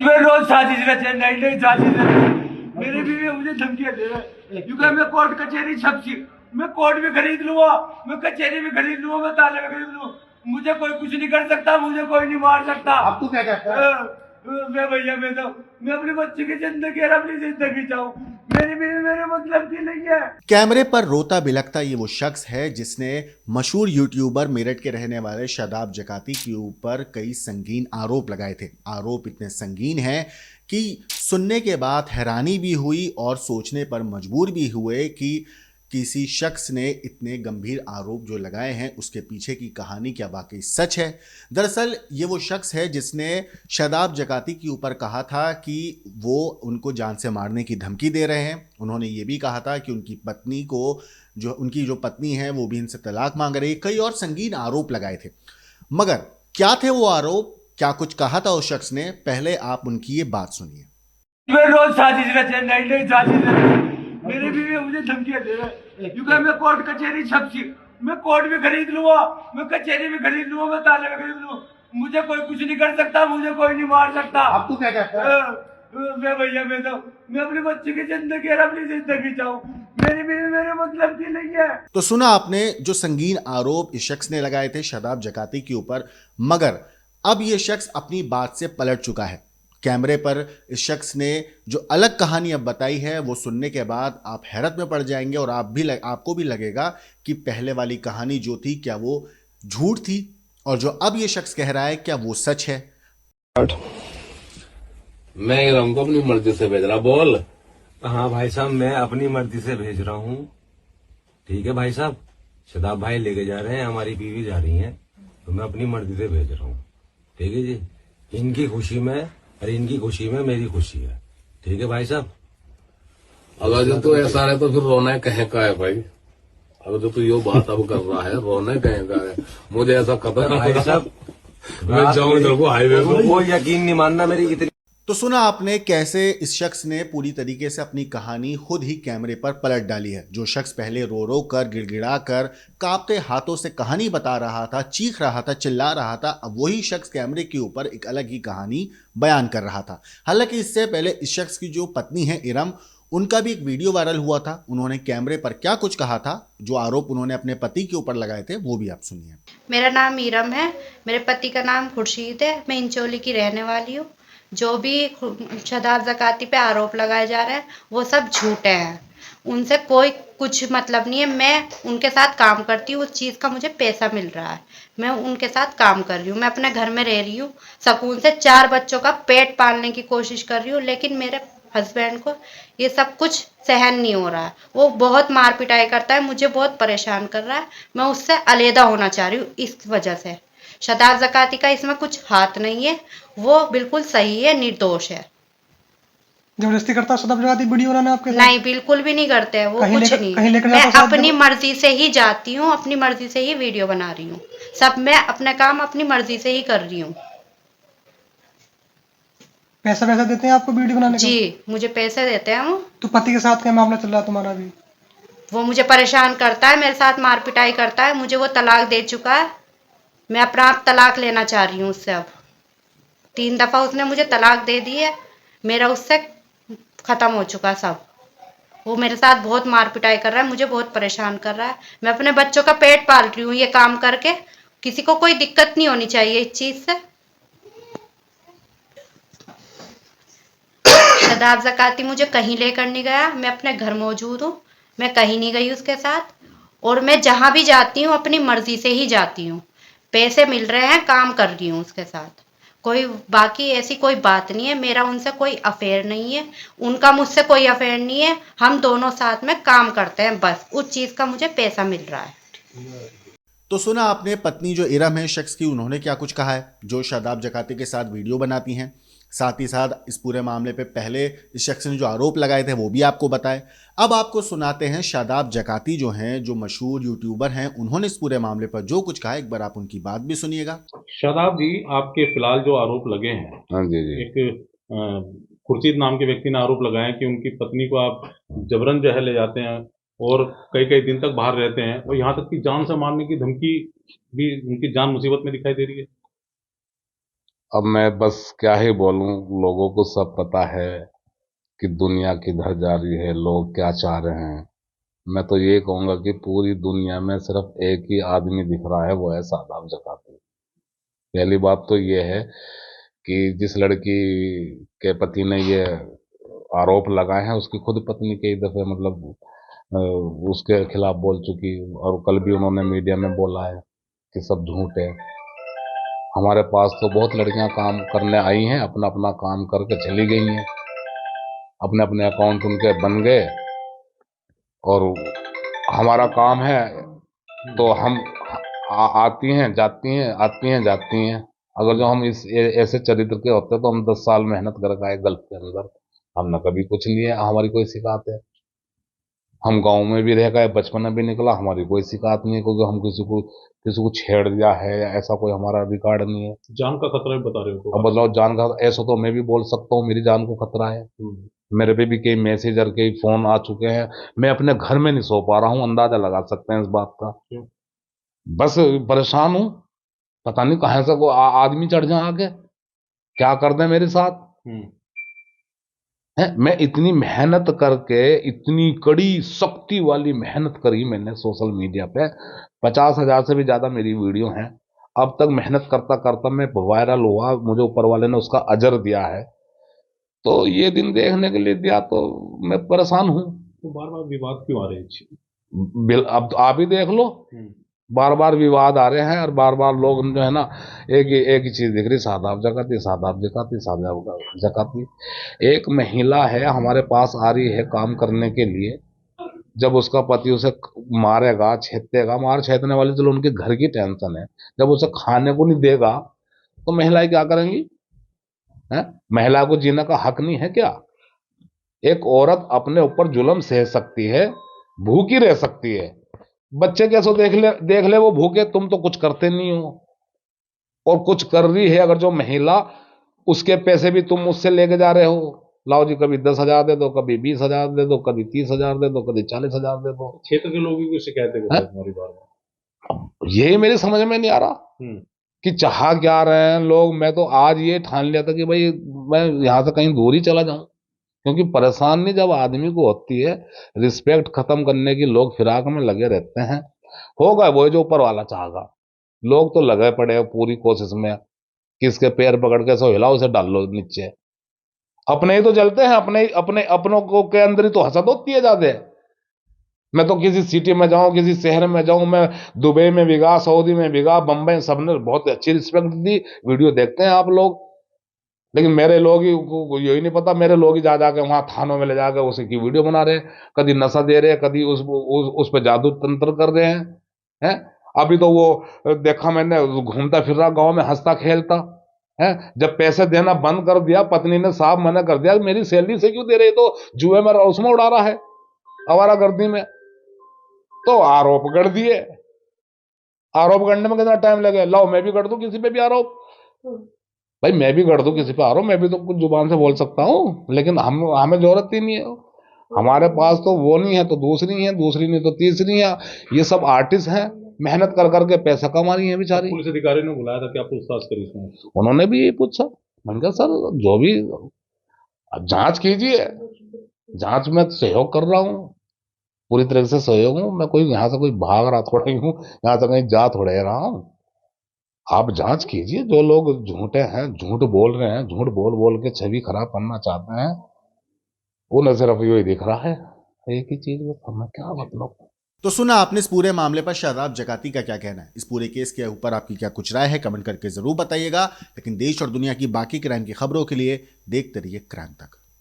मैं रोज साजिश रचे, नई नई साजिश रचे। मेरी बीवी मुझे धमकियां दे रहा है क्योंकि मैं कोर्ट कचहरी छपसी, मैं कोर्ट भी खरीद लूंगा, मैं कचहरी भी खरीद लूंगा, मैं ताले भी खरीद लूंगा, मुझे कोई कुछ नहीं कर सकता, मुझे कोई नहीं मार सकता। आपको क्या कहता है? मैं भैया मैं अपनी बच्ची की जिंदगी और अपनी जिंदगी चाहूँ, मेरी बीवी मेरे मतलब की नहीं है। कैमरे पर रोता बिलखता ये वो शख्स है जिसने मशहूर यूट्यूबर मेरठ के रहने वाले शादाब जकाती के ऊपर कई संगीन आरोप लगाए थे। आरोप इतने संगीन हैं कि सुनने के बाद हैरानी भी हुई और सोचने पर मजबूर भी हुए कि किसी शख्स ने इतने गंभीर आरोप जो लगाए हैं उसके पीछे की कहानी क्या वाकई सच है। दरअसल ये वो शख्स है जिसने शादाब जकाती के ऊपर कहा था कि वो उनको जान से मारने की धमकी दे रहे हैं। उन्होंने ये भी कहा था कि उनकी जो पत्नी है वो भी इनसे तलाक मांग रही है। कई और संगीन आरोप लगाए थे, मगर क्या थे वो आरोप, क्या कुछ कहा था उस शख्स ने, पहले आप उनकी ये बात सुनिए। मैं रोज साजिश रचे, नई नई साजिश रचे। मेरी बीवी मुझे धमकियां दे रहा है क्योंकि मैं कोर्ट कचहरी छपसी, मैं कोर्ट भी खरीद लूंगा, मैं कचहरी भी खरीद लूंगा, मैं ताले भी खरीद लूंगा, मुझे कोई कुछ नहीं कर सकता, मुझे कोई नहीं मार सकता। आपको क्या कहता है? मैं भैया मैं अपनी बच्ची की जिंदगी और अपनी जिंदगी चाहूँ, मेरी बीवी मेरे मतलब की नहीं है। तो सुना आपने जो संगीन आरोप इस शख्स ने लगाए थे शादाब जकाती के ऊपर, मगर अब ये शख्स अपनी बात से पलट चुका है। कैमरे पर इस शख्स ने जो अलग कहानी अब बताई है वो सुनने के बाद आप हैरत में पड़ जाएंगे और आपको भी लगेगा कि पहले वाली कहानी जो थी क्या वो झूठ थी और जो अब ये शख्स कह रहा है क्या वो सच है। मैं इरम को अपनी मर्जी से भेज रहा, बोल। हाँ भाई साहब, मैं अपनी मर्जी से भेज रहा हूँ। ठीक है भाई साहब, शादाब भाई लेके जा रहे हैं, हमारी बीवी जा रही है, तो मैं अपनी मर्जी से भेज रहा हूँ। ठीक है जी, इनकी खुशी में और इनकी खुशी में मेरी खुशी है। ठीक है भाई साहब। अगर जो तू ऐसा है तो फिर रोना कहीं का है भाई? अगर जो तू यो बात अब कर रहा है, रोना कहीं का है? मुझे ऐसा कदर भाई साहब, मैं जाऊँ इधर को हाईवे को। वो यकीन नहीं मानना मेरी इतनी। तो सुना आपने कैसे इस शख्स ने पूरी तरीके से अपनी कहानी खुद ही कैमरे पर पलट डाली है। जो शख्स पहले रो रो कर, गिड़गिड़ा कर, कांपते हाथों से कहानी बता रहा था, चीख रहा था, चिल्ला रहा था, अब वही शख्स कैमरे के ऊपर एक अलग ही कहानी बयान कर रहा था। हालांकि इससे पहले इस शख्स की जो पत्नी है इरम, उनका भी एक वीडियो वायरल हुआ था। उन्होंने कैमरे पर क्या कुछ कहा था, जो आरोप उन्होंने अपने पति के ऊपर लगाए थे, वो भी आप सुनिए। मेरा नाम इरम है, मेरे पति का नाम खुर्शीद है, मैं इंचोली की रहने वाली हूँ। जो भी शादाब जकाती पे आरोप लगाए जा रहे हैं वो सब झूठे हैं, उनसे कोई कुछ मतलब नहीं है। मैं उनके साथ काम करती हूँ, उस चीज़ का मुझे पैसा मिल रहा है, मैं उनके साथ काम कर रही हूँ, मैं अपने घर में रह रही हूँ सुकून से, 4 बच्चों का पेट पालने की कोशिश कर रही हूँ। लेकिन मेरे हस्बैंड को ये सब कुछ सहन नहीं हो रहा है, वो बहुत मार पिटाई करता है, मुझे बहुत परेशान कर रहा है, मैं उससे अलहदा होना चाह रही हूँ। इस वजह से शादाब जकाती का इसमें कुछ हाथ नहीं है, वो बिल्कुल सही है, निर्दोष है। जबरदस्ती करता है शादाब जकाती वीडियो बनाना आपके साथ? नहीं, बिल्कुल भी नहीं करते हैं वो, कुछ नहीं। मैं अपनी मर्जी से ही जाती हूँ, अपनी मर्जी से ही वीडियो बना रही हूँ, सब मैं अपना काम अपनी मर्जी से ही कर रही हूँ। पैसा वैसा देते हैं आपको वीडियो बनाने का? जी, मुझे पैसे देते हैं वो। तो पति के साथ क्या मामला चल रहा है तुम्हारा भी? वो मुझे परेशान करता है, मेरे साथ मार पिटाई करता है, मुझे वो तलाक दे चुका है, मैं अपना आप तलाक लेना चाह रही हूँ उससे। अब 3 दफ़ा उसने मुझे तलाक दे दी है, मेरा उससे ख़त्म हो चुका सब। वो मेरे साथ बहुत मार पिटाई कर रहा है, मुझे बहुत परेशान कर रहा है, मैं अपने बच्चों का पेट पाल रही हूँ ये काम करके, किसी को कोई दिक्कत नहीं होनी चाहिए इस चीज़ से। शादाब जकाती मुझे कहीं लेकर नहीं गया, मैं अपने घर मौजूद हूँ, मैं कहीं नहीं गई उसके साथ, और मैं जहाँ भी जाती हूँ अपनी मर्जी से ही जाती हूँ, पैसे मिल रहे हैं, काम कर रही हूँ उसके साथ, कोई बाकी ऐसी कोई बात नहीं है। मेरा उनसे कोई अफेयर नहीं है, उनका मुझसे कोई अफेयर नहीं है, हम दोनों साथ में काम करते हैं, बस उस चीज़ का मुझे पैसा मिल रहा है। तो सुना आपने पत्नी जो इरम है शख्स की, उन्होंने क्या कुछ कहा है, जो शादाब जकाती के साथ वीडियो बनाती हैं। साथ ही साथ इस पूरे मामले पे पहले इस शख्स ने जो आरोप लगाए थे वो भी आपको बताए। अब आपको सुनाते हैं शादाब जकाती जो हैं, जो मशहूर यूट्यूबर हैं, उन्होंने इस पूरे मामले पर जो कुछ कहा, एक बार आप उनकी बात भी सुनिएगा। शादाब जी, आपके फिलहाल जो आरोप लगे हैं, हाँ जी जी। एक खुर्शीद नाम के व्यक्ति ने आरोप लगाया कि उनकी पत्नी को आप जबरन जो है ले जाते हैं और कई कई दिन तक बाहर रहते हैं, और यहाँ तक कि जान से मारने की धमकी भी, उनकी जान मुसीबत में दिखाई दे रही है। अब मैं बस क्या ही बोलूं, लोगों को सब पता है कि दुनिया किधर जा रही है, लोग क्या चाह रहे हैं। मैं तो ये कहूंगा कि पूरी दुनिया में सिर्फ एक ही आदमी दिख रहा है, वो है शादाब जकाती। पहली बात तो ये है कि जिस लड़की के पति ने ये आरोप लगाए हैं, उसकी खुद पत्नी कई दफे मतलब अ, उसके खिलाफ बोल चुकी, और कल भी उन्होंने मीडिया में बोला है कि सब झूठ है। हमारे पास तो बहुत लड़कियां काम करने आई हैं, अपना अपना काम करके चली गई हैं, अपने अपने अकाउंट उनके बन गए, और हमारा काम है तो हम आती हैं जाती हैं, आती हैं जाती हैं। अगर जो हम ऐसे चरित्र के होते तो हम 10 साल मेहनत करके आए गल्फ के अंदर, हमने कभी कुछ नहीं है, हमारी कोई शिकायत है। हम गांव में भी रह गए, बचपन में भी निकला, हमारी कोई शिकायत नहीं है, क्योंकि हम किसी को छेड़ दिया है या ऐसा कोई हमारा रिकॉर्ड नहीं है। जान का खतरा भी बता रहे हो। अब बताओ, जान का ऐसा तो मैं भी बोल सकता हूँ, मेरी जान को खतरा है। मेरे पे भी कई मैसेज और कई फोन आ चुके हैं, मैं अपने घर में नहीं सो पा रहा हूँ, अंदाजा लगा सकते हैं इस बात का। बस परेशान हूँ, पता नहीं कहाँ से कोई आदमी चढ़ जाए आके क्या कर दे मेरे साथ है। मैं इतनी मेहनत करके, इतनी कड़ी सख्ती वाली मेहनत करी मैंने सोशल मीडिया पे, 50,000 से भी ज्यादा मेरी वीडियो हैं। अब तक मेहनत करता करता मैं वायरल हुआ, मुझे ऊपर वाले ने उसका अजर दिया है, तो ये दिन देखने के लिए दिया तो मैं परेशान हूँ। तो बार बार विवाद क्यों आ रहे हैं? अब तो आप ही देख लो, बार बार विवाद आ रहे हैं, और बार बार लोग जो है ना, एक ही चीज दिख रही, शादाब जकाती, शादाब जकाती, शादाब जकाती। एक महिला है हमारे पास आ रही है काम करने के लिए, जब उसका पति उसे मारेगा, छेदेगा, मार छेदने वाले चलो उनके घर की टेंशन है, जब उसे खाने को नहीं देगा तो महिलाएं क्या करेंगी? है, महिला को जीने का हक नहीं है क्या? एक औरत अपने ऊपर जुल्म सह सकती है, भूखी रह सकती है, बच्चे कैसे देख ले वो भूखे, तुम तो कुछ करते नहीं हो, और कुछ कर रही है अगर जो महिला, उसके पैसे भी तुम मुझसे लेके जा रहे हो। लाओ जी, कभी 10,000 दे दो, कभी 20,000 दे दो, कभी 30,000 दे दो, कभी 40,000 दे दो। क्षेत्र के लोगों की शिकायतें कर रहे हैं तुम्हारी बार बार। यही मेरी समझ में नहीं आ रहा कि चाह क्या रहे हैं लोग। मैं तो आज ये ठान लिया था कि भाई मैं यहाँ से कहीं दूर ही चला जाऊं, क्योंकि परेशानी जब आदमी को होती है, रिस्पेक्ट खत्म करने की लोग फिराक में लगे रहते हैं। होगा वो जो ऊपर वाला चाहेगा, लोग तो लगे पड़े हैं पूरी कोशिश में, किसके पैर पकड़ के सो हिलाओ, उसे डाल लो नीचे। अपने ही तो जलते हैं, अपनों को के अंदर ही तो हसद होती है ज्यादा। मैं तो किसी सिटी में जाऊं, किसी शहर में जाऊं, मैं दुबई में भी गया, सऊदी में भी गया, बम्बई, सबने बहुत अच्छी रिस्पेक्ट दी। वीडियो देखते हैं आप लोग, लेकिन मेरे लोग ही को यही नहीं पता, मेरे लोग ही जा जाके वहां थानों में ले जाकर उसी की वीडियो बना रहे हैं, कभी नशा दे रहे हैं, कभी उस पर जादू तंत्र कर रहे हैं। अभी तो वो देखा मैंने, घूमता फिर रहा गाँव में, हंसता खेलता है। जब पैसे देना बंद कर दिया, पत्नी ने साफ मना कर दिया, मेरी सैलरी से क्यों दे रही, तो जुए में उसमें उड़ा रहा है, आवारागर्दी में। तो आरोप गढ़ दिए, आरोप गढ़ने में कितना टाइम लगे? लाओ मैं भी गढ़ दूं किसी पे भी आरोप, भाई मैं भी गढ़ दूं किसी पे आरोप, मैं भी तो कुछ जुबान से बोल सकता हूं, लेकिन हमें जरूरत ही नहीं है। हमारे पास तो वो नहीं है तो दूसरी है, दूसरी नहीं तो तीसरी है। ये सब आर्टिस्ट हैं, मेहनत कर करके पैसा कमा रही है बेचारी। पुलिस अधिकारी ने बुलाया था, क्या पूछताछ करी इसमें? उन्होंने भी यही पूछा, मैंने कहा सर जो भी जांच कीजिए, जांच में सहयोग कर रहा हूँ, पूरी तरह से सहयोग हूँ, मैं कोई यहाँ से कोई भाग रहा थोड़ा ही हूँ, यहाँ से कहीं जा थोड़े रहा हूँ। आप जांच कीजिए, जो लोग झूठे हैं, झूठ बोल रहे हैं, झूठ बोल बोल के छवि खराब करना चाहते हैं, उन्हें सिर्फ यही दिख रहा है, एक ही चीज में करना, क्या मतलब। तो सुना आपने इस पूरे मामले पर शादाब जकाती का क्या कहना है, इस पूरे केस के ऊपर आपकी क्या कुछ राय है, कमेंट करके जरूर बताइएगा। लेकिन देश और दुनिया की बाकी क्राइम की खबरों के लिए देखते रहिए क्राइम तक।